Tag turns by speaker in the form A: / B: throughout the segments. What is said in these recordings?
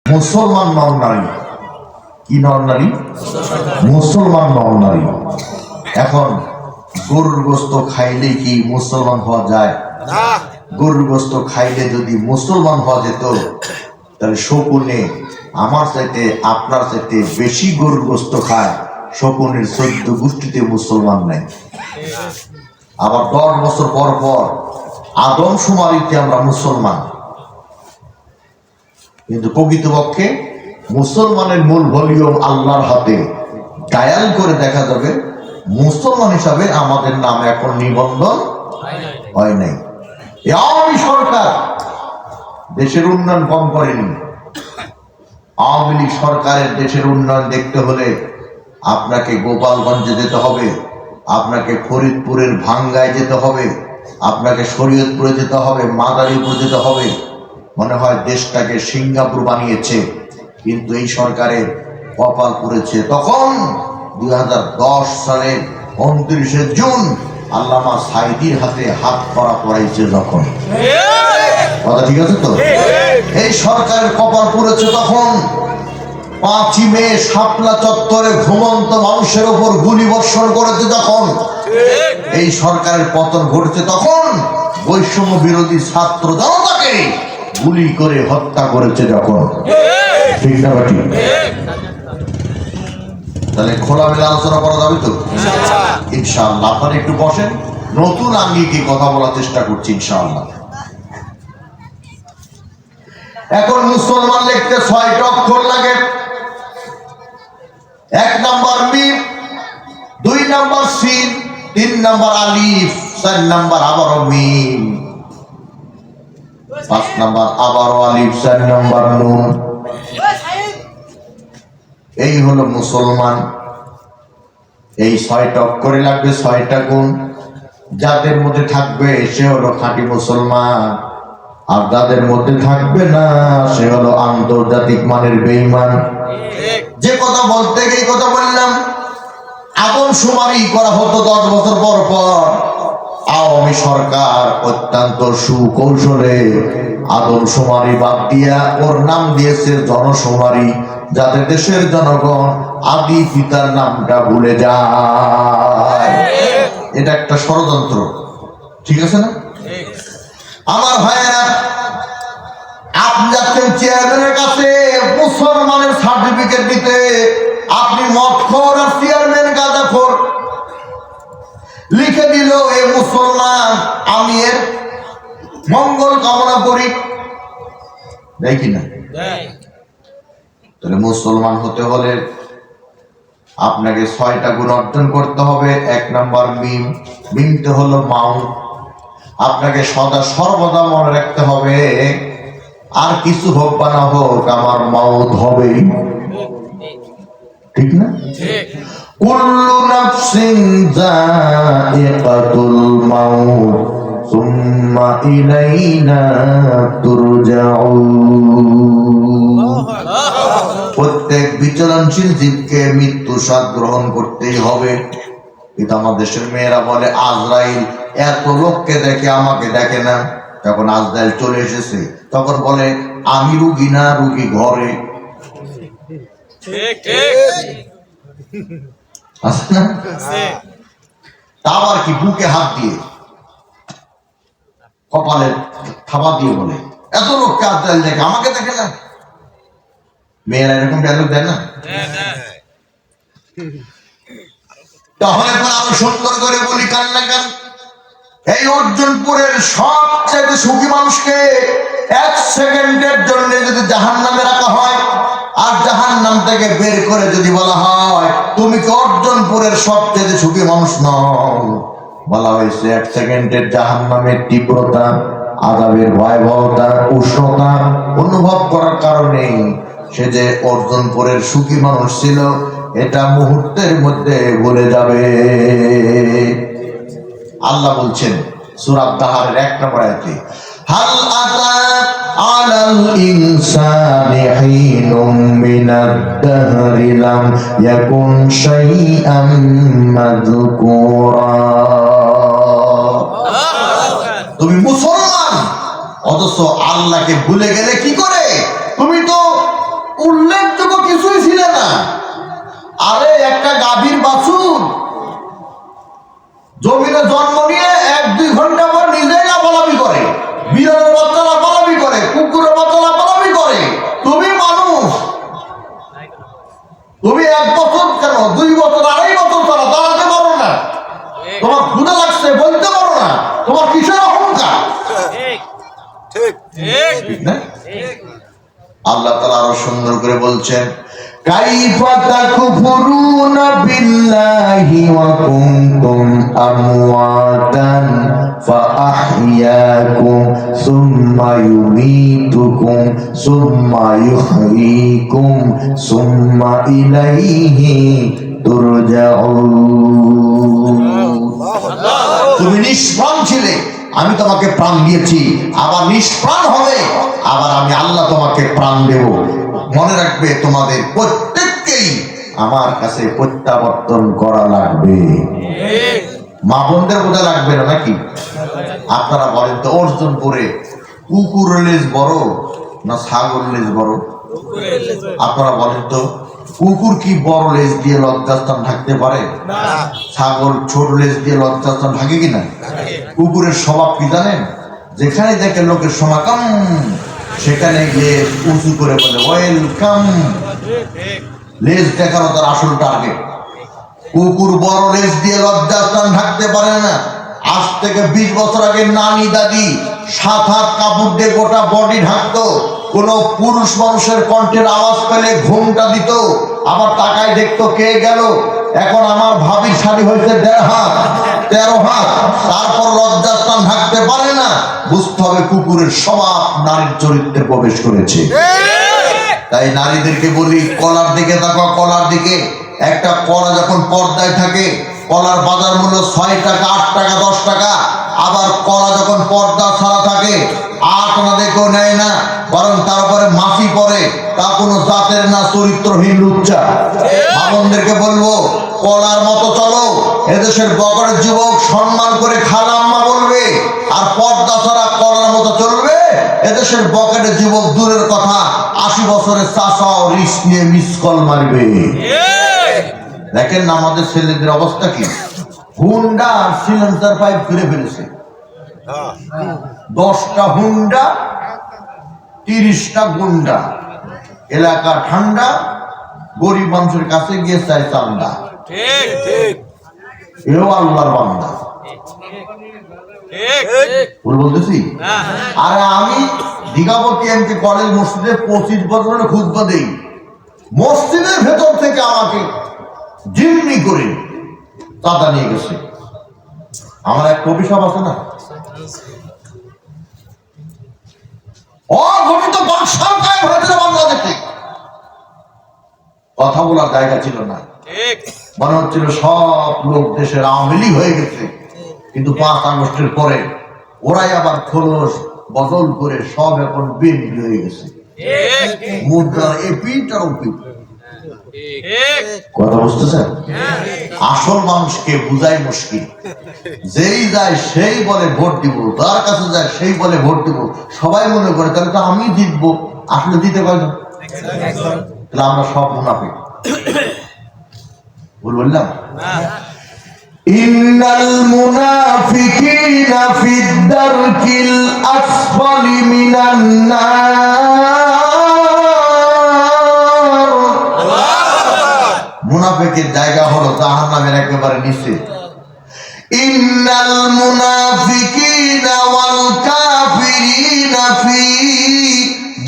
A: মুসলমান নন নারী কি নন নারী মুসলমান নন নারী। এখন গরুর গোস্ত খাইলে কি মুসলমান হওয়া যায়? গরুর গোস্ত খাইলে যদি মুসলমান হওয়া যেত তাহলে শকুনে আমার চাইতে আপনার চাইতে বেশি গরুর গোস্ত খায়, শকুনের 14 গোষ্ঠীতে মুসলমান নাই। আবার 10 বছর পর পর আদম শুমারিতে আমরা মুসলমান, কিন্তু প্রকৃতপক্ষে মুসলমানের মূল ভলিউম আল্লাহর হাতে। ডায়াল করে দেখা যাবে মুসলমান হিসাবে আমাদের নাম এখন নিবন্ধন হয় নাই। আওয়ামী সরকার দেশের উন্নয়ন কম করেনি। আওয়ামী লীগ সরকারের দেশের উন্নয়ন দেখতে হলে আপনাকে গোপালগঞ্জে যেতে হবে, আপনাকে ফরিদপুরের ভাঙ্গায় যেতে হবে, আপনাকে শরীয়তপুরে যেতে হবে, মাদারীপুর যেতে হবে। মনে হয় দেশটাকে সিঙ্গাপুর বানিয়েছে, কিন্তু এই সরকারের কপাল পড়েছে তখন 2010 সালের 29শে জুন আল্লামা সাইদির হাতে হাত করা পড়াইছে যখন। কথা ঠিক আছে তো? এই সরকারের কপাল পড়েছে তখন 5ই মে শাপলা চত্বরে ঘুমন্ত মানুষের উপর গুলি বর্ষণ করেছে যখন। এই সরকারের পতন ঘটেছে তখন বৈষম্য বিরোধী ছাত্র জনতাকে গুলি করে হত্যা করেছে যখন। ঠিক না বাটি? তাহলে খোলামেলা আলোচনা করা যাবে তো ইনশাআল্লাহ। আপনারা একটু বসেন, নতুন আঙ্গিকে কথা বলার চেষ্টা করছি ইনশাআল্লাহ। এখন মুসলমান লিখতে 6টা অক্ষর লাগে। 1 নাম্বার মিম, 2 নাম্বার সিন, 3 নাম্বার আলিফ, 4 নাম্বার আবারও মিম, 5 নাম্বার আবারও আলিফ, 4 নাম্বার নুন। এই হলো মুসলমান। এই 6টা অক্ষরে লাগবে 6টা গুণ। যাদের মধ্যে থাকবে সে হলো খাঁটি মুসলমান, আর যাদের মধ্যে থাকবে না সে হলো আন্তর্জাতিক মানের বেঈমান। যে কথা বলতে গিয়ে কথা বললাম, আদমশুমারি করা হতো 10 বছর পর পর। আওয়ামী সরকার অত্যন্ত সুকৌশলে আদমশুমারি বাদ দিয়া ওর নাম দিয়েছে জনশুমারি, যাতে দেশের জনগণ আদি পিতার নামটা ভুলে যায়। এটা একটা ষড়যন্ত্র, ঠিক আছে না? আমার ভাইয়েরা, আপনি যাচ্ছেন চেয়ারম্যানের কাছে মুসলমানের সার্টিফিকেট দিতে, আপনি মদখোর আর চেয়ারম্যান গাঁজাখোর। লিখে দিল এ মুসলমান, আমি এর মঙ্গল কামনা করি, দেয় কিনা? তাহলে মুসলমান হতে হলে আপনাকে 6টা গুণ অর্জন করতে হবে। 1 নাম্বার মিম, মিমতে হলো মাউন্ট। আপনাকে সদা সর্বদা মনে রাখতে হবে আর কিছু হোক বা না হোক আমার মাউত হবেই, ঠিক না? কুল্লু নাফসিন যায়িকাতুল মাউত সুম্মা ইলাইনা তুরজাউন। প্রত্যেক বিচরণশীল জীবকে মৃত্যু স্বাদ গ্রহণ করতেই হবে। কিন্তু আমার দেশের মেয়েরা বলে আজরাইল এত লোককে দেখে আমাকে দেখে না। যখন আজরাইল চলে এসেছে তখন বলে আমি রুগী না, রুগী ঘরে। আছে না? আবার কি বুকে হাত দিয়ে কপালে থাবা দিয়ে বলে এত লোককে আজরাইল দেখে আমাকে দেখে না। মেয়েরা এরকম ডায়লগ দেয় না? তাহলে আরো সুন্দর করে বলি কান্না কান। এই অর্জুনপুরের সবচেয়ে সুখী মানুষকে 1 সেকেন্ডের জন্য যদি জাহান্নামে রাখা হয় আর জাহান্নাম থেকে বের করে যদি বলা হয় তুমি কি অর্জুনপুরের সবচেয়ে সুখী মানুষ নও, বলা হয়েছে 1 সেকেন্ডের জাহান্নামের তীব্রতা, আযাবের ভয়াবহতা, উষ্ণতা অনুভব করার কারণে সে যে অর্জুনপুরের সুখী মানুষ ছিল এটা মুহূর্তের মধ্যে ভুলে যাবে। আল্লাহ বলছেন সূরা তাহারের 1 নম্বর আয়াতে, হাল আতা আলাল ইনসানি হিনুম মিনাদ দাহরি লাম ইয়াকুন শাইআম মাযকুরা। তুমি মুসলমান অথচ আল্লাহকে ভুলে গেলে কি করে? তুমি তো একটা গাভীর বাছুর জমিনে জন্ম নিয়ে 1-2 ঘন্টা পর নিজেই লাফালাফি করে, বিড়ালের বাচ্চা লাফালাফি করে, কুকুরের বাচ্চা লাফালাফি করে। তুমি মানুষ, তুমি 1 বছর কেন 2 বছর 2.5 বছর ছাড়া দাঁড়াতে পারো না, তোমার ক্ষুধা লাগছে বলতে পারো না, তোমার কিসের অহংকার? ঠিক না? আল্লাহ তাআলা আরো সুন্দর করে বলছেন, কাইফা তাকফুরুনা বিল্লাহি ওয়া কুনতুম আমওয়াতান ফাআহইয়াকুম সুম্মা ইউমীতুকুম সুম্মা ইউহয়ীকুম সুম্মা ইলাইহি তুরজাউন। তুমি নিষ্প্রাণ ছিলে, আমি তোমাকে প্রাণ দিয়েছি, আবার নিষ্প্রাণ হবে, আবার আমি আল্লাহ তোমাকে প্রাণ দেব। মনে রাখবে, তোমাদের প্রত্যেককেই আমার কাছে প্রত্যাবর্তন করা লাগবে। মা বোনদের বোঝা লাগবে না নাকি? আপনারা বলেন তো, অর্জন করে কুকুরের লেজ বড় না ছাগল লেজ বড়? আপনারা বলেন তো, কুকুর কি বড় লেজ দিয়ে লজ্জাস্থান ঢাকতে পারে? ছাগল ছোট লেজ দিয়ে লজ্জাস্থান ঢাকে কিনা? কুকুরের স্বভাব কি জানেন? যেখানে দেখে লোকের সমাগম সেখানে গিয়ে উঁচু করে বলে ওয়েলকাম। লেজ দেখানো তার আসল টার্গেট। কুকুর বড় লেজ দিয়ে লজ্জাস্থান ঢাকতে পারে না। আজ থেকে 20 বছর আগে নানি দাদি 7 হাত কাপড় দিয়ে গোটা বডি ঢাকতো। কোন পুরুষ মানুষের কণ্ঠের আওয়াজ পেলে ঘুমটা দিত, আবার তাকায় দেখতো কে গেল। এখন আমার ভাবির শাড়ি হয়েছে 1.5 হাত 13 হাত, তারপর লজ্জাস্থান ঢাকতে পারে না। বুঝতে হবে কুকুরের স্বভাব নারীর চরিত্রে প্রবেশ করেছে। তাই নারীদেরকে বলি, কলার দিকে তাকাও, কলার দিকে। একটা কলা যখন পর্দায় থাকে, কলার বাজার মূল্য 6 টাকা 8 টাকা 10 টাকা। আবার কলা যখন পর্দা ছাড়া থাকে 8 আনা দেখেও নেয় না, বরং তার উপরে মাছি পরে। তা কোনো জাতের না, চরিত্রহীন লুচ্চা। বামনদেরকে বলবো, কলার মতো চলো। এদেশের বগরের যুবক সম্মান করে খালাম্মা বলবে, আর পর্দা ছাড়া কলার মতো চলবে। এদেশের বকেটের যুবক দূরের কথা, 80 বছরের চাচাও রিস্ক নিয়ে মিস কল মারবে। দেখেন না আমাদের ছেলেদের অবস্থা কি? হুন্ডা সিলেন্সার পাইপ ফিরে ফেলেছে। 10টা হুন্ডা 30টা গুন্ডা। এলাকা ঠান্ডা, গরিব মানুষের কাছে গিয়ে চাই চান্দা। এও আল্লাহর বান্দা। বলতেছি, আরে আমি দীঘাপতি এমকে কলেজ মসজিদে 25 বছরের খুতবা দেই। মসজিদের ভেতর থেকে আমাকে জিম্মি করে চাঁদা নিয়ে গেছে। আমার এক কবি সব আছে না, অঘটিত বাদশাহ কায়েম হয়েছিল বাংলাদেশে। কথা বলার জায়গা ছিল না, মনে হচ্ছিল সব লোক দেশের আওয়ামী লীগ হয়ে গেছে। কিন্তু 5 আগস্টের পরে ওরাই আবার খোলস বদল করে সব এখন বিএনপি হয়ে গেছে। মুদ্রার এপিটার ওপি। কথা বুঝতেছেন? আসল মানুষকে বুঝাই মুশকিল। যেই যায় সেই বলে ভোট দিব, তার কাছে যায় সেই বলে ভোট দিব। সবাই মনে করে তাহলে তো আমি জিতবো, আসলে দিতে পারি না। তাহলে আমরা সব মুনাফিক। ভুল বললাম? ইন্নাল মুনাফিকিনা ফিদ দারকিল আসফালি মিনান নার। মুনাফিকের জায়গা হলো জাহান্নামের একেবারে নিচে। ইন্নাল মুনাফিকিনা ওয়াল কাফিরিনা ফি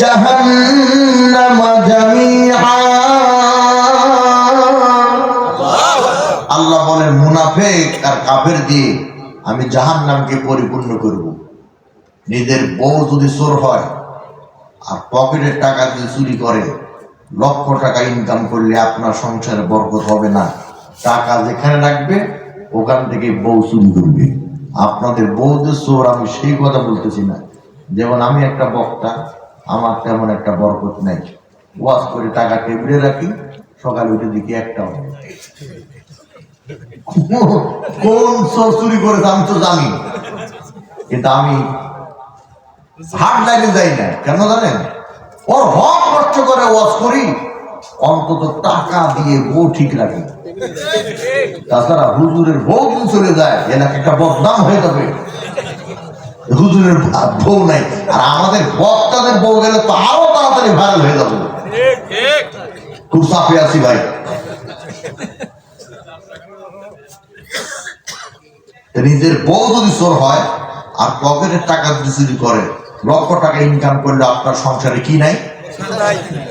A: জাহান্নাম জামিআ। আল্লাহ বলেন, মুনাফিক আর কাফের দিয়ে আমি জাহান্নামকে পরিপূর্ণ করব। নিজের বউ যদি চোর হয় আর পকেটের টাকা দিয়ে চুরি করে, লক্ষ টাকা ইনকাম করলে আপনার সংসারে বরকত হবে না। টাকা যেখানে রাখবে ওখান থেকে বউ চুরি করবে। আপনাদের বউদের চোর আমি সেই কথা বলতেছি না। যেমন আমি একটা বক্তা, আমার তেমন একটা বরকত নেই। ওয়াজ করে টাকা টেবিলে রাখি, সকালে উঠে দেখি একটাও। কোন চোর চুরি করেছে আমি তো জানি, কিন্তু আমি হাট লাইনে যাই না। কেন জানেন? ওর হক নষ্ট করে ওয়াজ করি, অন্তত টাকা দিয়ে বউ ঠিক রাখি। তাছাড়া হুজুরের বউ যদি চলে যায় এলাকা একটা বদনাম হয়ে যাবে। হুজুরের বউ নাই, আর আমাদের বক্তাদের বউ গেলে তো আরো তাড়াতাড়ি ভাইরাল হয়ে যাবে। খুব চাপে আছি ভাই। নিজের বউ যদি চোর হয় আর পকেটের টাকা যদি চুরি করে, লক্ষ টাকা ইনকাম করলে আপনার সংসারে কি নাই?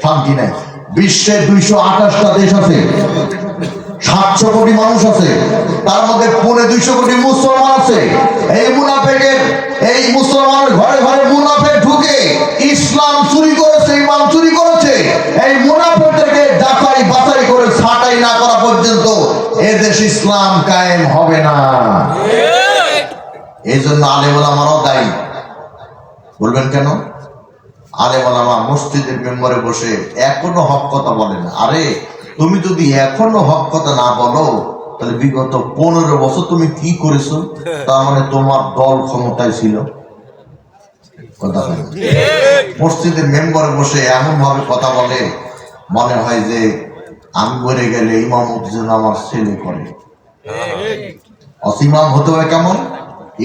A: শান্তি নাই। বিশ্বে 228টা দেশ আছে, 700 কোটি মানুষ আছে, তার মধ্যে 250 কোটি মুসলমান আছে। এই মুনাফেকের, এই মুসলমানের ঘরে ঘরে মুনাফেক ঢুকে ইসলাম চুরি করেছে, ইমান চুরি করেছে। এই মুনাফেকদেরকে যাচাই বাছাই করে ছাঁটাই না করা পর্যন্ত এদেশ ইসলাম কায়েম হবে না। এই জন্য আলেম ওলামারাও দায়ী। বলবেন কেন? আলেম ওলামা মসজিদের মেম্বারে বসে এখনো হক কথা বলেন। আরে তুমি যদি এখনো হক কথা না বলো, তাহলে বিগত 15 বছর তুমি কি করেছো? তার মানে তোমার দল ক্ষমতায় ছিল। কথা বলে মসজিদের মেম্বারে বসে এমন ভাবে কথা বলে, মনে হয় যে আমি মরে গেলে ইমামতি যেন আমার ছেলে করে। ইমাম হতে হবে কেমন?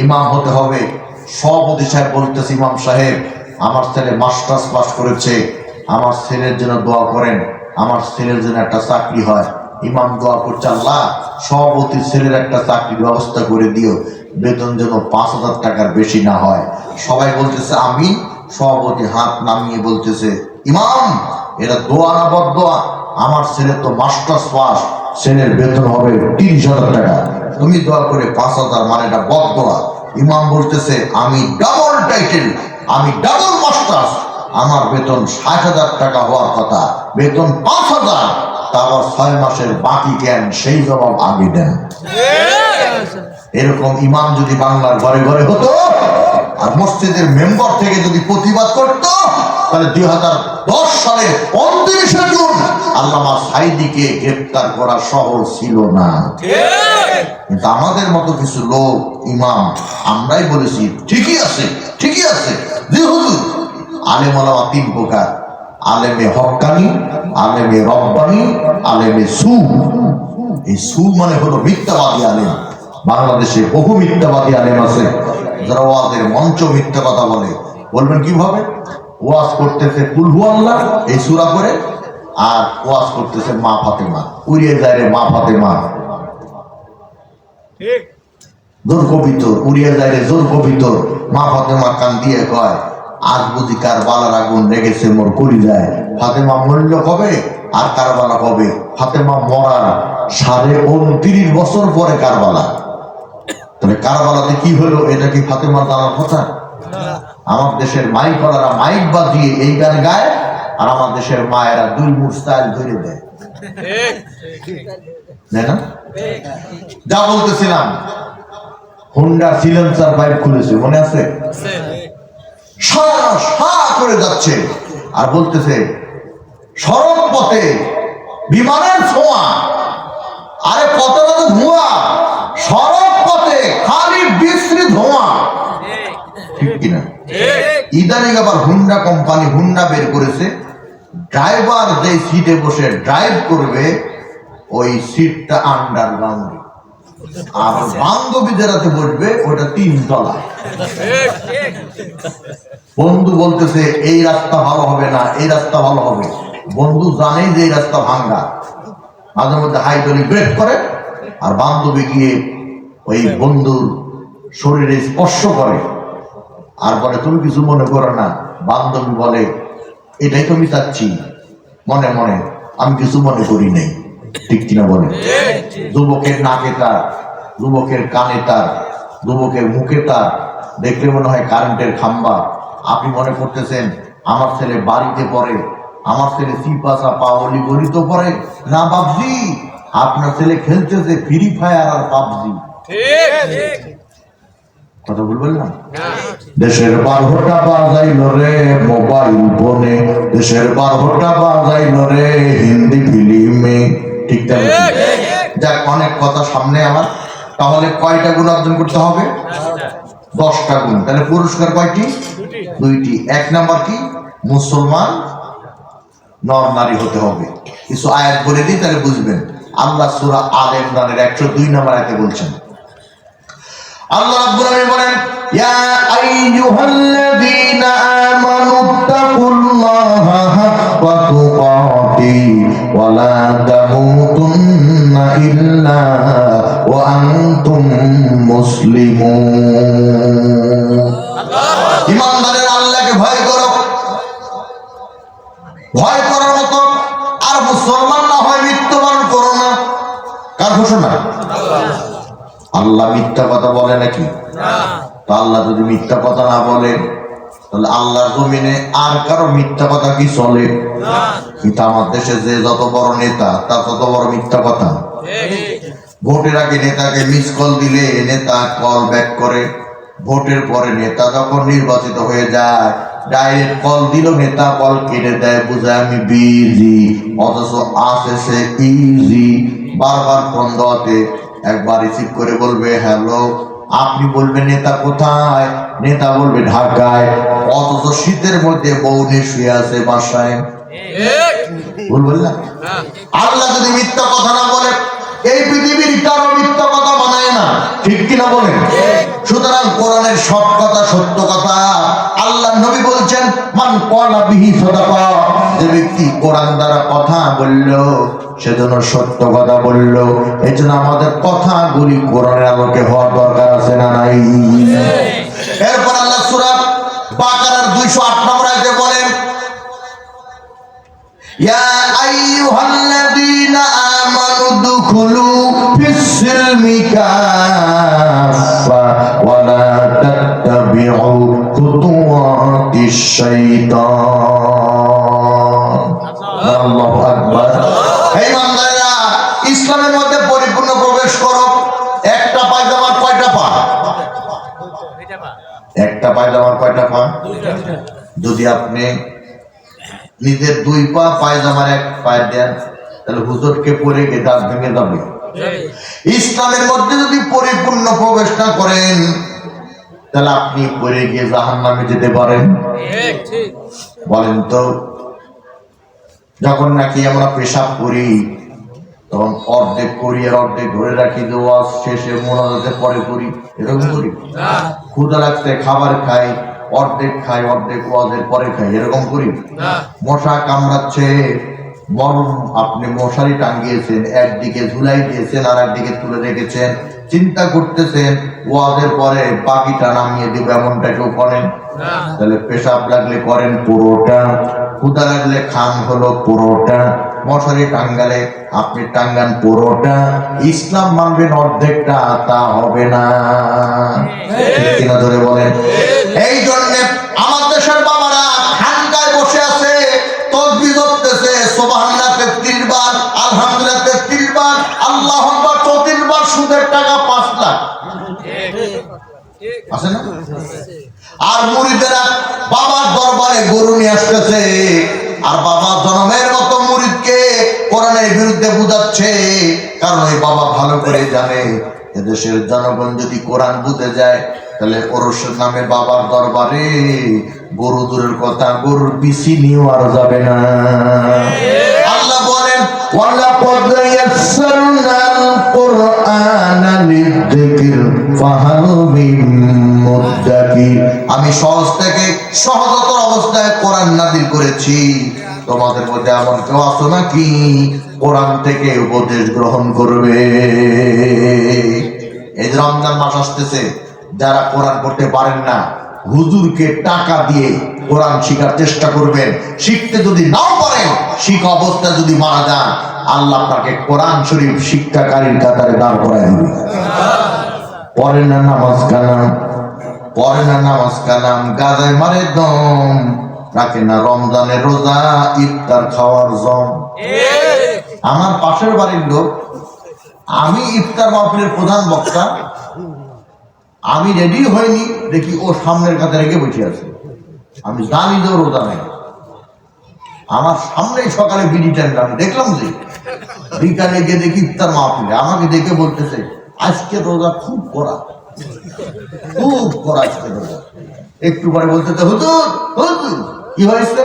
A: ইমাম হতে হবে সভাপতি সাহেব বলতেছে, ইমাম সাহেব আমার ছেলে মাস্টার্স পাস করেছে, আমার ছেলের জন্য দোয়া করেন, আমার ছেলের জন্য একটা চাকরি হয়। ইমাম দোয়া করছে, আল্লাহ সভাপতির ছেলের একটা চাকরির ব্যবস্থা করে দিও, বেতন যেন 5,000 টাকার বেশি না হয়। সবাই বলতেছে আমিন। সভাপতি হাত নামিয়ে বলতেছে, ইমাম এটা দোয়া না বদদোয়া? আমার ছেলে তো মাস্টার্স পাস, ছেলের বেতন হবে 30,000 টাকা, তুমি দোয়া করে 5,000, মানে এটা বদদোয়া। ইমাম বলতেছে আমি ডাবল টাইটেল, আমি ডাবল মাস্টার্স, আমার বেতন 60,000 টাকা হওয়ার কথা, বেতন 5,000, তারপর 6 মাসের বাকি জ্ঞান, সেই জবাব আগে দেন। এরকম ইমাম যদি বাংলার ঘরে ঘরে হতো আর মসজিদের মেম্বার থেকে যদি প্রতিবাদ করত, তাহলে 2010 সালের 29শে জুন আল্লামা সাঈদীকে গ্রেফতার করা সহজ ছিল না। কিন্তু আমাদের মতো কিছু লোক ইমাম আমরাই বলেছি ঠিকই আছে, ঠিকই আছে। জি হুজুর। আলেম ওলামা 3 প্রকার: আলেমে হক্কানি, আলেমে রব্বানি, আলেমে সু। এই সু মানে হলো মিথ্যাবাদী আলেম। বাংলাদেশে বহু মিথ্যাবাদী আলেম আছে যারা ওয়াজের মঞ্চ মিথ্যা কথা বলে। বলবেন কিভাবে? ওয়াজ করতেছে কুল হু আল্লাহ এই সূরা করে, আর ওয়াজ করতেছে মা ফাতেমা, উড়িয়ে যায় রে মা ফাতেমা, ঠিক জোর কবিতর, উড়িয়ে যায় রে জোর কবিতর। মা ফাতেমা কান দিয়ে কয়, আজ বুঝি কারবালার আগুন লেগেছে মোর করি যায়। ফাতেমা মরল কবে আর কারবালা কবে? ফাতেমা মরার 29.5 বছর পরে কারবালা। তাহলে কারবালাতে কি হলো এটা কি ফাতেমা জানার কথা? আমার দেশের মাইকওয়ালারা মাইক বাজিয়ে এই গান গায়, আর আমার দেশের মায়েরা 2 মুঠ স্টাইল ধরে দেয়, তাই না? যা বলতেছিলাম, হোন্ডা সিলেন্সার বাইক খুলেছে, মনে আছে? করে যাচ্ছে আর বলতেছে সড়ক পথে বিমানের ছোঁয়া, আরে কতটা তো ধোঁয়া, সড়ক পথে খালি বিশ্রী ধোঁয়া, ঠিক কিনা? ইদানিং আবার হুন্ডা কোম্পানি হুন্ডা বের করেছে, ড্রাইভার যে সিটে বসে ড্রাইভ করবে ওই সিটটা আন্ডারগ্রাউন্ড, আর বান্ধবী যেটাতে বসবে ওটা 3 তলা। বন্ধু বলতেছে এই রাস্তা ভালো হবে না, এই রাস্তা ভালো হবে। বন্ধু জানে যে এই রাস্তা ভাঙ্গা, মাঝে মধ্যে হাইড্রোলিক ব্রেক করে, আর বান্ধবী গিয়ে ওই বন্ধুর শরীরে স্পর্শ করে আর বলে তুমি কিছু মনে করো না। বান্ধবী বলে এটাই তো আমি চাচ্ছি, মনে মনে আমি কিছু মনে করি নাই, ঠিক কিনা বলে? যুবকের নাকে তার, যুবকের কানে তার, যুবকের মুখে তার, দেখলে মনে হয় কারেন্টের খাম্বা। আপনি মনে করতেছেন আমার ছেলে বাড়িতে পড়ে, আমার ছেলে সিপাসা পাওয়ালি গড়িত পড়ে না বাবজি, আপনার ছেলে খেলতেছে ফ্রি ফায়ার আর পাবজি। কথা বলবেন না? দেশের 12টা বাজাইল রে মোবাইল ফোনে, দেশের 12টা বাজাইল রে হিন্দি ফিল্মে, ঠিক তাই? যাক, অনেক কথা সামনে আমার। তাহলে কয়টা গুণ অর্জন করতে হবে? 10টা গুণ। তাহলে পুরস্কার কয়টি? 2টি। 1 নাম্বার কি? মুসলমান নর নারী হতে হবে। কিছু আয়াত বলে দিই তাহলে বুঝবেন। আল্লাহ সূরা আল ইমরানের 102 নম্বর আয়াতে বলছেন, আল্লাহ রাব্বুল আলামিন বলেন, ইয়া আইয়ুহাল্লাযীনা আমানুত্তাকুল্লাহা হাক্কা তুকাতিহি ওয়া লা তামুতুন্না ইল্লা ওয়া আনতুম মুসলিমুন। ঈমানদারেরা আল্লাহকে ভয় করো, ভয় করার মতো আর মুসলমান না হয় মৃত্যুবরণ করো না। কার ঘোষণা? আল্লাহ মিথ্যা কথা বলে নাকি? তো আল্লাহ যদি মিথ্যা কথা না বলে তাহলে আল্লাহর জমিনে আর কারো মিথ্যা কথা কি চলে? কিন্তু আমার দেশে যে যত বড় নেতা তার তত বড় মিথ্যা কথা। ভোটের আগে নেতাকে মিস কল দিলে নেতা কল ব্যাক করে, ভোটের পরে নেতা যখন নির্বাচিত হয়ে যায় ডাইরেক্ট কল দিল, নেতা কল কেটে দেয়, বুঝায় আমি বিজি, অথচ আসে সে ইজি। বারবার ফোন দেওয়াতে একবার রিসিভ করে বলবে হ্যালো, আপনি বলবেন নেতা কোথায়, নেতা বলবে ঢাকায়, অথচ শীতের মধ্যে বউ নিয়ে শুয়ে আছে বাসায়। বলবেন না? আল্লাহ যদি মিথ্যা কথা না বলে এই পৃথিবীর কারো মিথ্যা কথা বানায় না, ঠিক কিনা বলেন? সুতরাং কোরআনের সব কথা সত্য কথা। আল্লাহ নবী বলছেন, মান ক্বালা বিহি সাদাকা, যে ব্যক্তি কোরআন দ্বারা কথা বলল সেজন্য সত্য কথা বলল। এই জন্য আমাদের কথাগুলি কোরআনের আলোকে হওয়ার দরকার আছে না নাই? এরপর আল্লাহ সূরা বাকারার 208 নম্বর আয়াতে বলেন, ইয়া আইয়ুহাল্লাযীনা আমানু দুখুলু ফিস-সিলমি কাফা ওয়া লা তাত্তাবিউ খুতুওয়াতিশ শাইতান। আল্লাহু আকবার। হে ইমানদারেরা, ইসলামের মধ্যে পরিপূর্ণ প্রবেশ করো। একটা পায়জামার কয়টা পা? একটা পায়জামার কয়টা পা? যদি আপনি নিজের 2 পা পায়জামার 1 পায়ে দেন তাহলে হুজুরকে পরে গিয়ে দাঁত ভেঙে যাবে। ইসলামের মধ্যে যদি পরিপূর্ণ প্রবেশ না করেন তাহলে আপনি পরে গিয়ে জাহান্নামে যেতে পারেন। বলেন তো, যখন নাকি আমরা পেশাব করি তখন অর্ধেক করি আর অর্ধেক ধরে রাখি, যে ওয়াজ শেষে মোনাজাতের পরে করি, এরকম করি? ক্ষুধা লাগছে খাবার খাই, অর্ধেক খাই অর্ধেক ওয়াজের পরে খাই, এরকম করি? মশা কামড়াচ্ছে, মরম আপনি মশারি টাঙ্গিয়েছেন, একদিকে ঝুলাই দিয়েছেন আর একদিকে তুলে রেখেছেন, চিন্তা করতেছেন ওয়াজের পরে বাকিটা নামিয়ে দিব, এমনটা কেউ করেন? তাহলে পেশাব লাগলে করেন পুরোটা, ক্ষুধা লাগলে খান হলো পুরোটা, মশারি টাঙ্গালে আপনি টাঙ্গান পুরোটা। ইসলাম মানবেন অর্ধেকটা, তা হবে না। কিনা ধরে বলেন? এই জন্য আমার দেশের বাবারা খানকায় বসে আছে, তাসবিহ করতেছে, সুবহানাল্লাহ 33 বার, আলহামদুলিল্লাহ 33 বার, আল্লাহু আকবার 34 বার, সুদের টাকা 5 লাখ। আছে না? আর মুরিদেরা বাবার দরবারে গরু নিয়ে আসতেছে, আর বাবা জনমের মতো মুরিদকে কোরআনের বিরুদ্ধে বুঝাচ্ছে, কারণ ওই বাবা ভালো করে জানে এদেশের জনগণ যদি কোরআন বুঝে যায় তাহলে ওরসের নামে বাবার দরবারে গরু দূরের কথা, গরুর বিসি নিয়েও আর যাবে না। আল্লাহ বলেন, ওয়ালাকাদ ইয়াসসারনাল কুরআনা লিয-যিকর ফাহাল মিন মুদ্দাকির। আমি সহজ থেকে সহজতর অবস্থায় কোরআন নাযিল করেছি, তোমাদের মধ্যে এমন কেউ আছো নাকি কোরআন থেকে উপদেশ গ্রহণ করবে? এই রমজান মাস আসতেছে, যারা কোরআন পড়তে পারেন না হুজুরকে টাকা দিয়ে কোরআন শিখার চেষ্টা করবেন। শিখতে যদি নাও পারেন, শিখা অবস্থায় যদি মারা যান, আল্লাহ আপনাকে কোরআন শরীফ শিক্ষাকারীর কাতারে দাঁড় করায় দিবে। পড়েন না নামাজ কালাম, পড়ে না নামাজ কালাম, গাজায় মারে দম, রাখে না রমজানের রোজা, ইফতার খাওয়ার জম। আমার পাশের বাড়ির লোক, আমি ইফতার মাহফিলের প্রধান বক্তা, আমি রেডি হইনি, দেখি ও সামনের কাছে রেখে বসে আছে। আমি জানি যে রোজা নেই, আমার সামনেই সকালে বিড়ি টানলাম, দেখলাম যে বিকালে গিয়ে দেখি ইফতার মাহফিলে, আমাকে দেখে বলতেছে আজকে রোজা খুব কড়া, খুব কড়া আজকে রোজা। একটু পরে বলতেছে হুজুর হুজুর কি হয়েছে?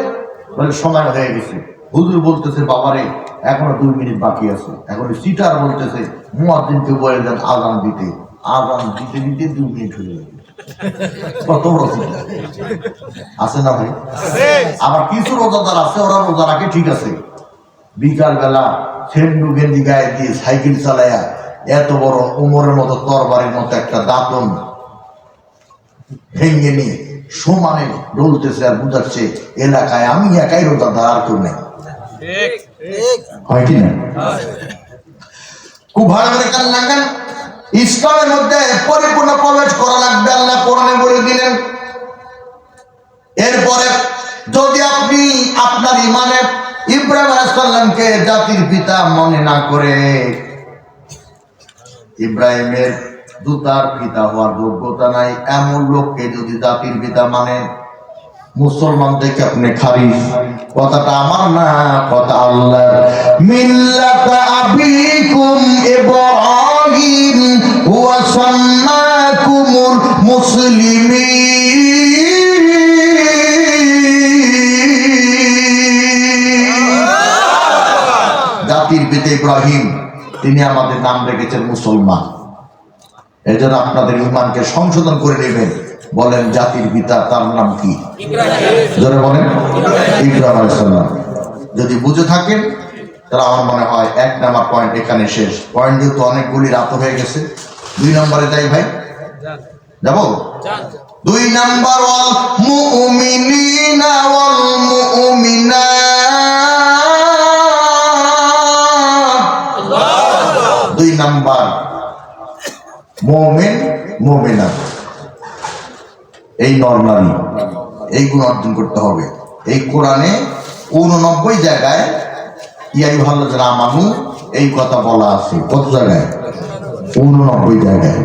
A: বলে সময় হয়ে গেছে। হুজুর বলতেছে বাবারে এখনো 2 মিনিট বাকি আছে, এখন সিটার বলতেছে মুয়াজ্জিনকে বলে দেন আজান দিতে, আজান দিতে দিতে 2 মিনিট হয়ে যাবে। কত বড় চিন্তা আছে না ভাই? আবার কিছু রোজাদার আছে, ওরা রোজা রাখে ঠিক আছে, বিকাল বেলা সেন্ডু গেঞ্জি গায়ে দিয়ে সাইকেল চালায়া এত বড় উমরের মতো তরবারির মতো একটা দাঁতন ভেঙে নিয়ে সমানে ডলতেছে আর বুঝাচ্ছে এলাকায় আমি একাই রোজাদার, আর কেউ নেই। হয় কি না? খুব ভালো করে কান লাগান। ইসলামের মধ্যে পরিপূর্ণ প্রবেশ করা লাগবে, আল্লাহ কোরআনে বলে দিলেন। এরপরে যদি আপনি আপনার ইমানে ইব্রাহিম আলাইহিস সালামকে জাতির পিতা মনে না করে, ইব্রাহিমের দুতার পিতা হওয়ার যোগ্যতা নাই এমন লোককে যদি জাতির পিতা মানে, মুসলমান থেকে আপনি খারিজ। কথাটা আমার না, কথা আল্লাহ। মিল্লাতা আবিকুম ইব্রাহিম ওয়া সাম্মাকুমুল মুসলিমিন। জাতির পিতা ইব্রাহিম, তিনি আমাদের নাম রেখেছেন মুসলমান। এই জন্য আপনাদের ইমানকে সংশোধন করে নেবেন। বলেন জাতির পিতা তার নাম কি? জোরে বলেন ইব্রাহিম আলাইহিস সালাম। যদি বুঝে থাকেন তাহলে আমার মনে হয় 1 নাম্বার পয়েন্ট এখানে শেষ। পয়েন্ট যেহেতু অনেকগুলি রাত হয়ে গেছে, 2 নম্বরে যাই ভাই, যাবো? 2 নাম্বার, ওয়াল মুমিনিনা ওয়াল মুমিনাত। 2 নাম্বার মুমিন মুমিনাত, এই নরনারী, এই গুণ অর্জন করতে হবে। এই কোরআনে 89 জায়গায় ইয়া আইয়ুহাল্লাযিনা আমানু এই কথা বলা আছে। কত জায়গায়? 89 জায়গায়।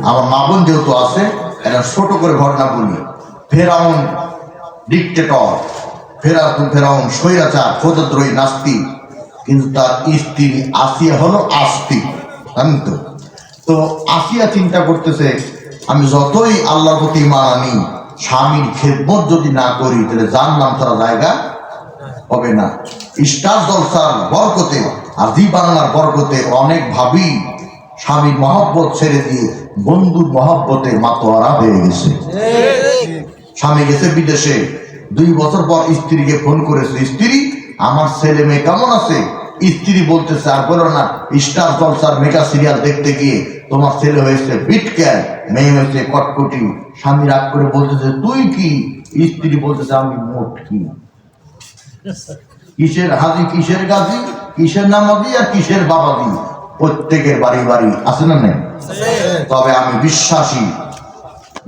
A: আমার মা বোন যেহেতু আছে, এটা ছোট করে ঘটনা বলি। ফেরাউন ডিক্টেটর, ফেরাউন স্বৈরাচার, ক্ষুদ্রদ্রোহী নাস্তিক, কিন্তু তার স্ত্রী আসিয়া হলো আস্তিক, জানেন তো? তো আসিয়া চিন্তা করতেছে আমি যতই আল্লাহর প্রতি ঈমান আনি, স্বামীর খেদমত যদি না করি তাহলে জান্নাত ছাড়া জায়গা হবে না। স্টার জলসার বরকতে আর জি বাংলার বরকতে অনেক ভাবি স্বামীর মহব্বত ছেড়ে দিয়ে বন্ধুর মহব্বতে মাতোয়ারা হয়ে গেছে। স্বামী গেছে বিদেশে, 2 বছর পর স্ত্রীকে ফোন করেছে, স্ত্রী আমার ছেলে মেয়ে কেমন আছে? স্ত্রী বলতেছে আর বলো না, স্টার জলসার মেগা সিরিয়াল দেখতে গিয়ে তোমার ছেলে হয়েছে বিটক্যান, মেয়ে হয়েছে কটকটি। স্বামী রাগ করে বলতেছে তুই কি? স্ত্রী বলতেছে আমি মোট কি? কিসের হাজি, কিসের গাজী, কিসের নামাজি আর কিসের বাবাজি? প্রত্যেকের বাড়ি বাড়ি আছে না নেই? তবে আমি বিশ্বাসী,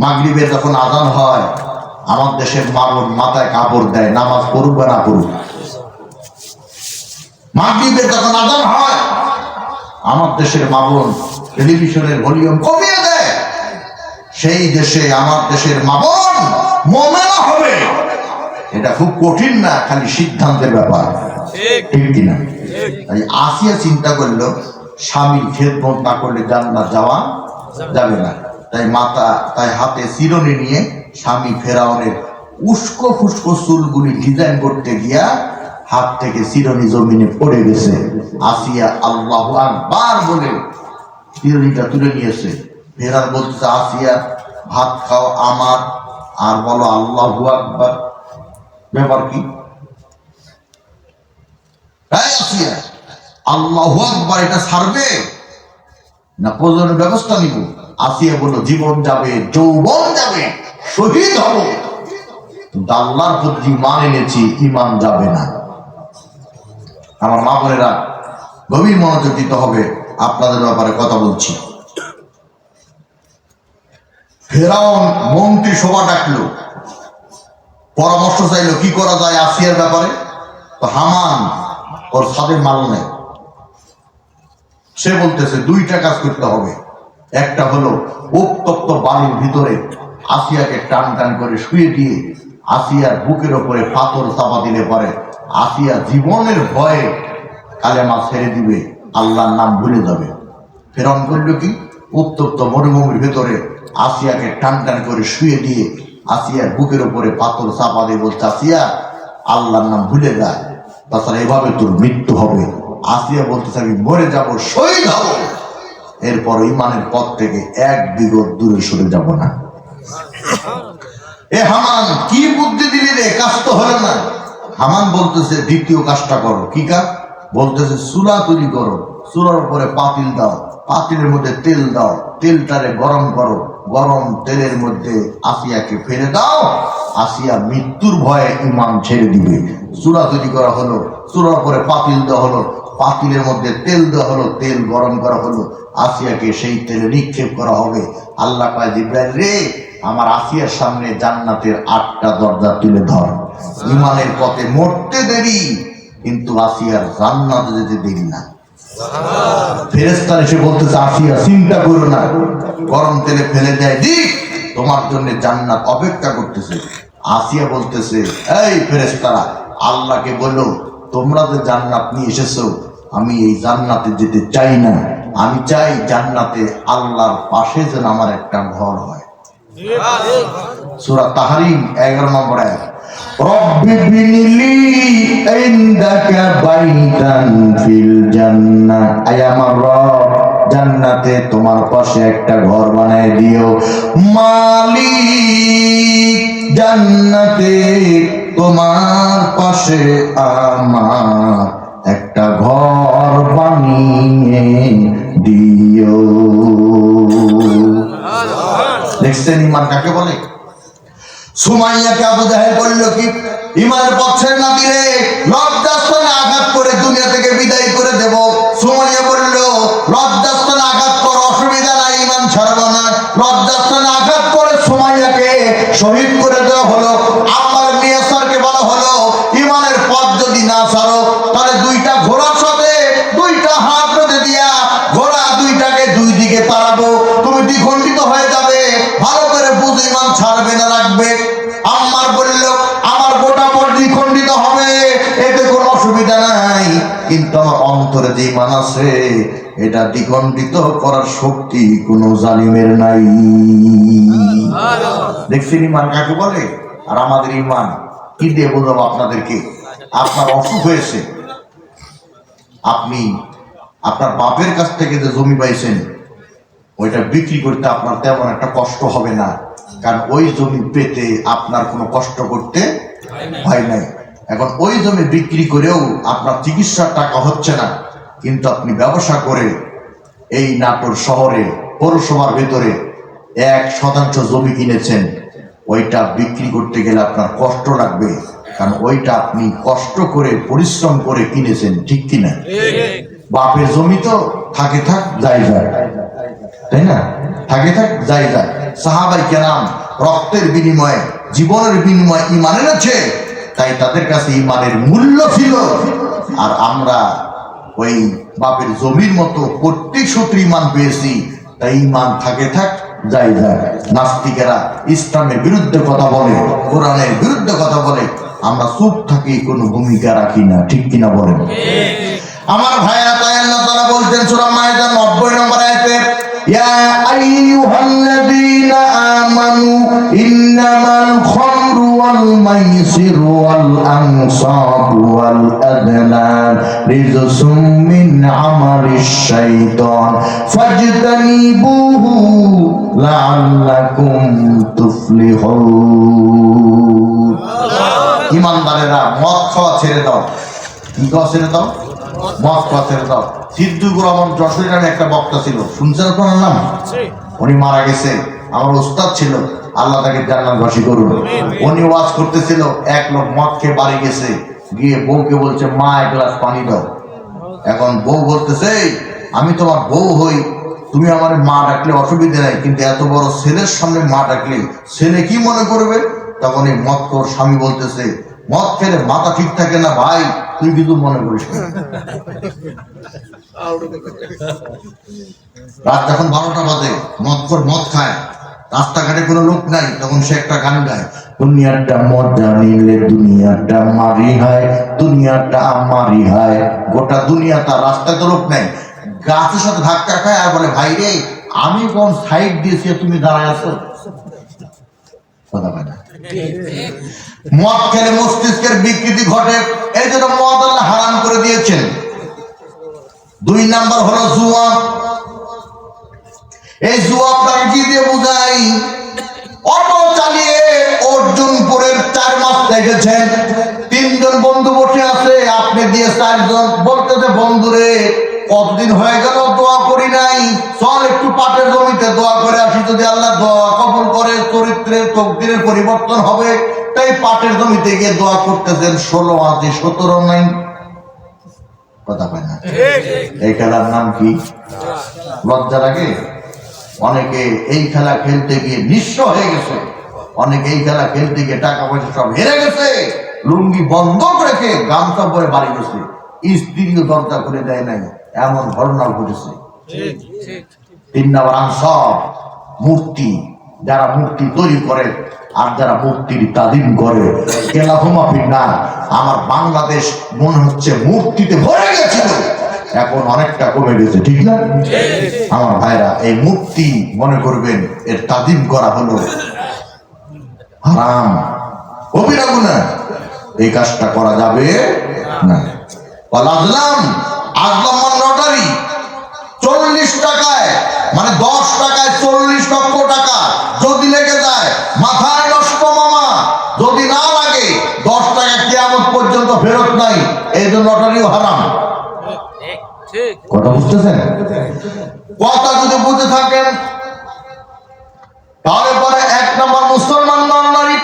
A: মাগরিবের যখন আজান হয় আমার দেশের মা বোন মাথায় কাপড় দেয়, নামাজ পড়ুক বা না পড়ুক। মাগরিবের যখন আজান হয় আমার দেশের মা বোন টেলিভিশনের ভলিউম কমিয়ে দেয়। সেই দেশে আমার দেশের মা বোন মুমিনা হবে। এটা খুব কঠিন না, খালি সিদ্ধান্তের ব্যাপার, ঠিক কিনা? তাই আসিয়া চিন্তা করলো স্বামীর খেদমত না করলে জান্নাত যাওয়া যাবে না। তাই হাতে চিরুনি নিয়ে স্বামী ফেরাউনের উস্কো ফুস্কো চুলগুলি ডিজাইন করতে গিয়া হাত থেকে চিরুনি জমিনে পড়ে গেছে। আসিয়া আল্লাহু আকবার বলে চিরুনিটা তুলে নিয়েছে। ফেরাউন বলতেছে আসিয়া ভাত খাও আমার, আর বলো আল্লাহু আকবার। ব্যাপার কি? আসিয়া আল্লাহু আকবার এটা ছাড়বে না প্রয়োজনের ব্যবস্থা নিব? আসিয়া বলল জীবন যাবে, যৌবন যাবে, শহীদ হব, কিন্তু আল্লাহর প্রতি ঈমান এনেছি, ঈমান যাবে না। আমার মা বোনেরা গভীর মনোযোগ দিতে হবে, আপনাদের ব্যাপারে কথা বলছি। ফেরাউন মন্ত্রী সভা ডাকলো, পরামর্শ চাইলো কি করা যায় আসিয়ার ব্যাপারে। তো হামান ওর ছাদের মাল নেই, সে বলতেছে 2টা কাজ করতে হবে। একটা হলো উত্তপ্ত বাড়ির ভিতরে আসিয়াকে টান টান করে শুয়ে দিয়ে আসিয়ার বুকের ওপরে পাথর চাপা দিলে পরে আসিয়া জীবনের ভয়ে কালেমা ছেড়ে দিবে, আল্লাহর নাম ভুলে যাবে। ফেরাউন করলো কি, উত্তপ্ত মরুভূমির ভিতরে আসিয়াকে টান টান করে শুয়ে দিয়ে আসিয়ার বুকের ওপরে পাথর চাপা দিয়ে বলছে আসিয়া আল্লাহর নাম ভুলে যায়। তাছাড়া এভাবে তোর মৃত্যু হবে। আসিয়া বলতেছে আমি মরে যাব, শহীদ হব, এরপর ইমানের পথ থেকে এক বিগত দূরে সরে যাব না। এ হামান কি বুদ্ধি দিলি রে, কাজ তো হলো না। হামান বলতেছে দ্বিতীয় কাজটা করো। কি কাজ? বলতেছে চুলা তৈরি করো, চুলার উপরে পাতিল দাও, পাতিলের মধ্যে তেল দাও, তেলটারে গরম করো, গরম তেলের মধ্যে আসিয়াকে ফেলে দাও, আসিয়া মৃত্যুর ভয়ে ইমান ছেড়ে দিবে। চুলা তৈরি করা হলো, চুলার উপরে পাতিল দেওয়া হলো, পাতিলের মধ্যে তেল দেওয়া হলো, তেল গরম করা হলো, আসিয়াকে সেই তেলে নিক্ষেপ করা হবে। আল্লাহ কয় জিবরাইল রে, আমার আসিয়ার সামনে জান্নাতের 8টা দরজা তুলে ধর। ইমানের পথে মরতে দেরি, কিন্তু আসিয়ার জান্নাতে যেতে দেরি না। ফেরেশতা এসে বলতেছে আসিয়া চিন্তা করো না, গরম তেলে ফেলে দেয় দিক, তোমার জন্য জান্নাত অপেক্ষা করতেছে। আসিয়া বলতেছে এই ফেরেশতারা, আল্লাহকে বলো তোমরা যে জান্নাত নিয়ে এসেছো, আমি এই জান্নাতে যেতে চাই না, আমি চাই জান্নাতে আল্লাহর পাশে যেন আমার একটা ঘর হয়। সূরা তাহরিম 11 নম্বর আয়াত। রব্বি বিনিলি ইনদাকা বাইতান ফিল জান্নাহ, আয় আমার রব, জান্নাতে তোমার পাশে একটা ঘর বানায় দিও। মালিক, জান্নাতে তোমার পাশে আমার একটা ঘর বানিয়ে দিও। দেখছেন ইমান কাকে বলে? সুমাইয়াকে আবু জাহেল বলল কি, ইমানের পথ ছেড়ে না দিলে লজ্জাস্থানে আঘাত করে দুনিয়া থেকে বিদায় করে দেব। সুমাইয়া বলল লজ্জাস্থানে আঘাত কর, অসুবিধা নাই, ইমান ছাড়বো না। লজ্জাস্থানে আঘাত করে সুমাইয়াকে শহীদ করে দেওয়া হলো। আম্মার মিয়াসারকে বলা হলো ইমানের পথ যদি না ছাড়ো তাহলে 2টা ঘোড়ার সাথে 2টা হাত বেঁধে দিয়া ঘোড়া 2টাকে 2 দিকে তাড়াবো, তুমি দ্বিখণ্ডিত হয়ে যাবে, ভালো করে বুঝে ইমান ছাড়বে না রাখবে। আম্মার বলল আমার গোটা পর দ্বিখণ্ডিত হবে, এতে কোনো অসুবিধা নাই, কিন্তু আমার অন্তরে যে ইমান আছে এটা দ্বিখণ্ডিত করার শক্তি কোনো জালিমের নাই। দেখছেন ইমান কাকে বলে? আর আমাদের ইমান কি দিয়ে বলবো আপনাদেরকে? আপনার অসুখ হয়েছে, আপনি আপনার বাপের কাছ থেকে যে জমি পাইছেন ওইটা বিক্রি করতে আপনার তেমন একটা কষ্ট হবে না, কারণ ওই জমি পেতে আপনার কোনো কষ্ট করতে হয় নাই। এখন ওই জমি বিক্রি করেও আপনার চিকিৎসার টাকা হচ্ছে না, কিন্তু আপনি ব্যবসা করে এই নাটোর শহরে পৌরসভার ভেতরে 1% জমি কিনেছেন, ওইটা বিক্রি করতে গেলে আপনার কষ্ট লাগবে, কারণ ওইটা আপনি কষ্ট করে পরিশ্রম করে কিনেছেন, ঠিক কিনা? বাপের জমি তো থাকে থাক যাই যায়, তাই না? থাকে থাক যাই যায়। সাহাবাই কেরাম রক্তের বিনিময়ে, জীবনের বিনিময়ে ঈমান এনেছে, তাই তাদের কাছে ঈমানের মূল্য ছিল। আর আমরা ওই বাপের জমির মতো প্রত্যেক সূত্রে ঈমান পেয়েছি, তাই ঈমান থাকে থাক যাই যায়। নাস্তিকেরা ইসলামের বিরুদ্ধে কথা বলে, কোরআনের বিরুদ্ধে কথা বলে, আমরা চুপ থাকি, কোনো ভূমিকা রাখি না, ঠিক কিনা বলেন? আমার ভাইরা, তাই আল্লাহ তাআলা বলতেন সূরা মায়েদা 90 নম্বর আয়াতে, ইয়া আইয়ুহাল্লাযীনা আমানু ইন্নামাল খামরু ওয়াল মাইসিরু ওয়াল আনসাবু ওয়াল আযলাম রিজসুম মিন আমালিশ শাইতান ফাজতানিবুহু লাআল্লাকুম তুফলিহুন। ঈমানদারেরা মদ খাওয়া ছেড়ে দাও। কি খাওয়া ছেড়ে দাও? মদ খাওয়া ছেড়ে দাও। সিদ্দিকুর রহমান যশোরী নামে একটা বক্তা ছিল, শুনছেন আপনার নাম? উনি মারা গেছে, আমার উস্তাদ ছিল, আল্লাহ তাকে জান্নাতবাসী করুন। উনি ওয়াজ করতেছিল, এক লোক মদ খেয়ে বাড়ি গেছে, গিয়ে বউকে বলছে মা 1 গ্লাস পানি দাও। এখন বউ বলতেছে আমি তোমার বউ হই, তুমি আমার মা ডাকলে অসুবিধা নাই, কিন্তু এত বড় ছেলের সামনে মা ডাকলে ছেলে কি মনে করবে? তখন এই মদখোর স্বামী বলতেছে মদ খেলে মাথা ঠিক থাকে না ভাই, তুই কিন্তু মনে করিস না। রাত যখন 12টা বাজে, মদখোর মদ খায়, রাস্তাঘাটে কোনো লোক নাই, তখন সে একটা গান গায়, দুনিয়াটা মজা নিলে দুনিয়াটা মারি হয়, দুনিয়াটা আমারি হয়, গোটা দুনিয়া তার, রাস্তায় তো লোক নাই, গাছের সাথে ধাক্কা খায় আর বলে ভাই রে আমি কোন সাইড দিয়েছি তুমি দাঁড়ায় আছো? কথা বলে না। মদ খেলে মস্তিষ্কের বিকৃতি ঘটে, এই জন্য মদ আল্লাহ হারাম করে দিয়েছেন। 2 নাম্বার হলো জুয়া। এই জুয়া আপনাকে কি দিয়ে বুঝাই? অটো চালিয়ে অর্জুনপুরের 4 মাস দেখেছেন, 3 জন বন্ধু বসে আছে, আপনি দিয়ে 4 জন, বলতেছে বন্ধুরে কতদিন হয়ে গেল দোয়া করি নাই, চল একটু পাটের জমিতে দোয়া করে আসি, যদি আল্লাহ দোয়া কবুল করে চরিত্রের তকদিরের পরিবর্তন হবে। তাই পাটের জমিতে গিয়ে দোয়া করতেছেন। 16 আছে 17 নাই, কথা পায় না। এই খেলার নাম কি? লজ্জা লাগে? অনেকে এই খেলা খেলতে গিয়ে নিঃস্ব হয়ে গেছে, অনেকে এই খেলা খেলতে গিয়ে টাকা পয়সা সব হেরে গেছে, লুঙ্গি বন্ধ রেখে গামছা পরে বাড়ি গেছে, স্ত্রীও দরজা করে দেয় নাই, এমন ঘটনাও ঘটেছে। 3 নাম্বার আনসার, মূর্তি, যারা মূর্তি তৈরি করে আর যারা মূর্তির তাদিম করে, কেলাফুমা পিন্না। আমার বাংলাদেশ মনে হচ্ছে মূর্তিতে ভরে গেছিল, এখন অনেকটা কমে গেছে, ঠিক না? আমার ভাইরা, এই মূর্তি মনে করবেন এর তাদিম করা হলো হারাম, কবিরা গুনাহ, এই কাজটা করা যাবে না। আজলাম লটারি 40 টাকায়, মানে 10 টাকায় 40 লক্ষ টাকা যদি লেগে যায়, মাথায় নষ্ট মামা। যদি না লাগে 10 টাকা কিয়ামত পর্যন্ত ফেরত নাই, এই জন্য লটারিও হারাম। কথা বুঝতেছেন? কথা যদি বুঝে থাকেন তাহলে পরে 1 নাম্বার মুসলমান নর নারী,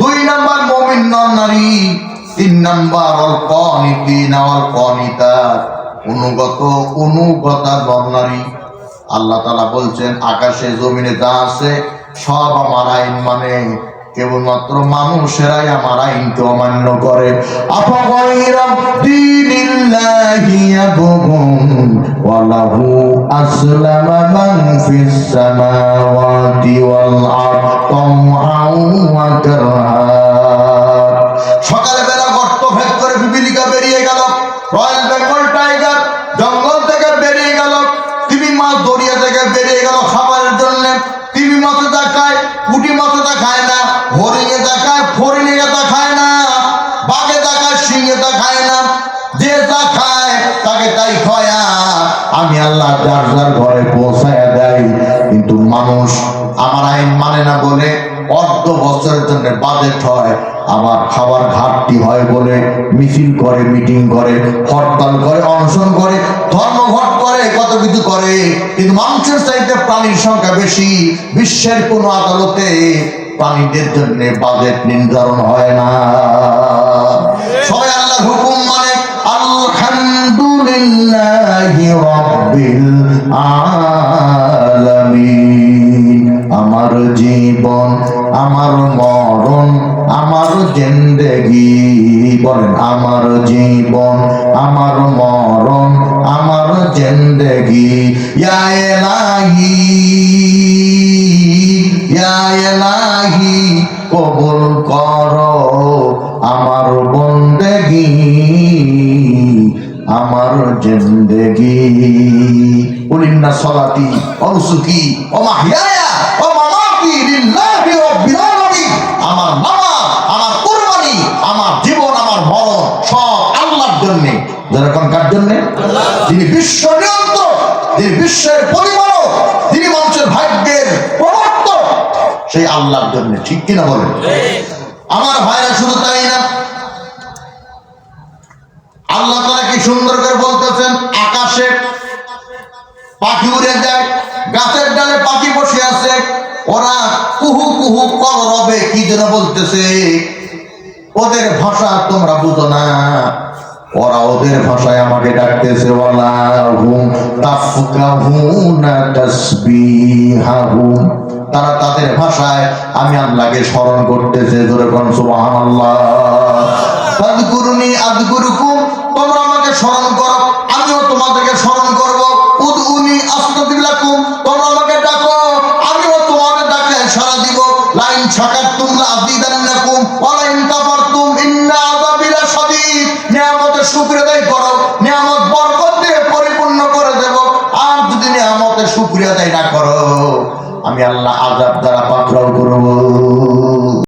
A: 2 নাম্বার মুমিন নর নারী, 3 নাম্বার অল কনিতিনা ওয়াল কনিতাত, অনুগতা নর নারী। আল্লাহ তাআলা বলছেন আকাশে জমিনে যা আছে সব আমার আইন মানে, কেবলমাত্র মানুষেরাই আমার আইনকে অমান্য করে। আফাগায়রা দীনিল্লাহি ইয়াবগুন ওয়া লাহু আসলামা মান ফিস সামাওয়াতি ওয়াল আরদি তামআন ওয়া কারহা। সকালে বেলা গর্ত ভেদ করে পিপিলিকা বেরিয়ে গেল, রয়্যাল বেঙ্গল টাইগার জঙ্গল থেকে বেরিয়ে গেল, তিমি মাছ দরিয়া থেকে বেরিয়ে গেল খাবারের জন্য। তিমি মাছে তা খায়, পুঁটি মাছে তা খায় না, হরিণে তা খায়, ফড়িঙে তা খায় না, বাঘে তা খায়, সিংহে তা খায় না। যে যা খায় তাকে তাই খায়া আমি আল্লাহ যার যার ঘরে পৌঁছায় দেয়। কিন্তু মানুষ আমার আইন মানে না বলে অর্ধ বছরের জন্য বাজেট হয়, আবার খাবার ঘাটতি হয় বলে মিছিল করে, মিটিং করে, হরতাল করে, অনশন করে, ধর্মঘট করে, কত কিছু করে। কিন্তু মানুষের চাইতে প্রাণীর সংখ্যা বেশি। বিশ্বের কোন আদালতে প্রাণীদের জন্য বাজেট নির্ধারণ হয় না। সবাই আল্লাহর হুকুম মানে। আলহামদুলিল্লাহি রাব্বিল আলামিন। আমার জীবন, আমার মরণ, আমার জিন্দেগি, বলেন আমার জীবন, আমার মরণ, আমার জিন্দেগি। ইয়া ইলাহি, ইয়া ইলাহি কবুল করো আমার বন্দেগি, আমার জিন্দেগি। কুলিন্না সলাতি ওয়া নুসুকি ওয়া মাহইয়ায়া ওয়া মামাতি লিল্লাহি রাব্বিল আলামিন। আমার নামাজ, আমার কুরবানি, আমার জীবন, আমার মরণ সব আল্লাহর জন্য। যেরকম কার জন্য? যিনি বিশ্ব নিয়ন্ত্রক, যিনি বিশ্বের পরিচালক, যিনি মানুষের ভাগ্যের প্রবর্তক, সেই আল্লাহর জন্য। ঠিক কিনা বলেন? আমার ভাইরা, শুধু তাই না, আল্লাহ তাআলা কি সুন্দর করে বলতেছেন, আকাশে পাখি উড়ে যায়, গাছের ডালে পাখি বসে আছে, ওরা কুহু কুহু কলরবে কি যেন বলতেছে। ওদের ভাষা তোমরা বুঝো না, ওরা ওদের ভাষায় আমাকে ডাকতেছে। ওয়ালা হুম তাফকাহুনা তাসবিহাহুম, তারা তাদের ভাষায় আমি আল্লাহকে স্মরণ করতেছে। জোরে কোন সুবহানাল্লাহ। ফাযকুরুনি আযকুরুকুম, তোমরা আমাকে স্মরণ করো, আমিও তোমাদেরকে স্মরণ করব। উদউনি আস্তাজিব লাকুম, তোমরা আমাকে ডাকো, আমিও তোমাদের ডাকে সাড়া দিব। লাইন শাকারতুম লাযিদান্নাকুম ওয়া লাইন কাফারতুম ইন্না আযাবি লাশাদীদ। নিয়ামতের শুকরিয়া আদায় করো, নিয়ামত বরকত দিয়ে পরিপূর্ণ করে দেব। আর যদি নিয়ামতের শুকরিয়া আদায় না করো, আমি আল্লাহ আযাব দ্বারা পাকড়াও করব।